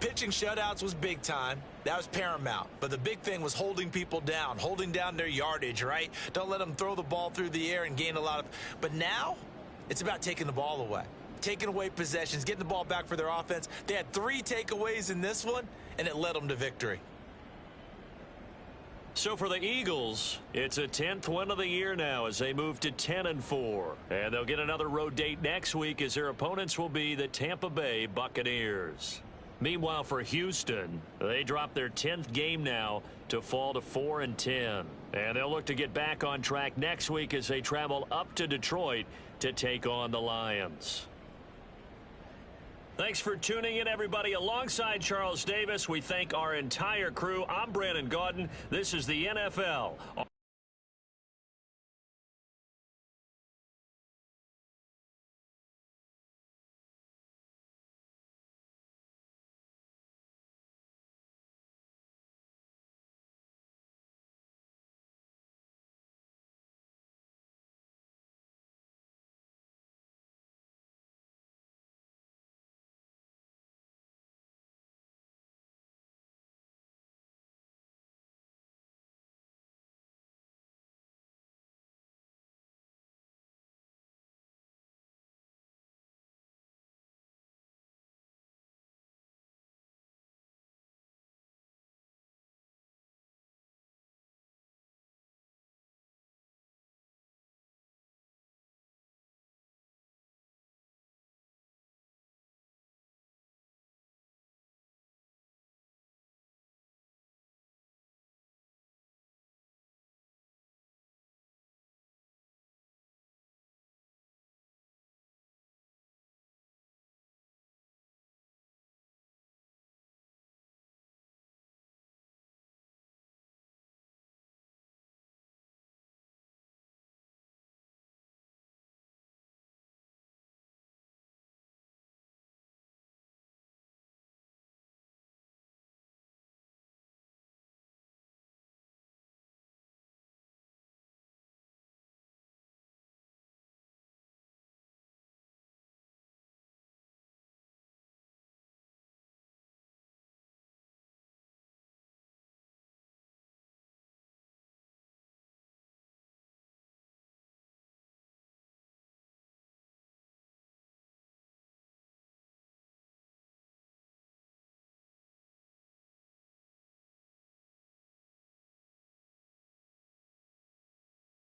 pitching shutouts was big time. That was paramount. But the big thing was holding people down, holding down their yardage, right? Don't let them throw the ball through the air and gain a lot of. But now it's about taking the ball away, taking away possessions, getting the ball back for their offense. They had 3 takeaways in this one, and it led them to victory.
So for the Eagles, it's a 10th win of the year now as they move to 10-4. And they'll get another road date next week as their opponents will be the Tampa Bay Buccaneers. Meanwhile, for Houston, they drop their 10th game now to fall to 4-10. And they'll look to get back on track next week as they travel up to Detroit to take on the Lions. Thanks for tuning in, everybody. Alongside Charles Davis, we thank our entire crew. I'm Brandon Gaudin. This is the NFL.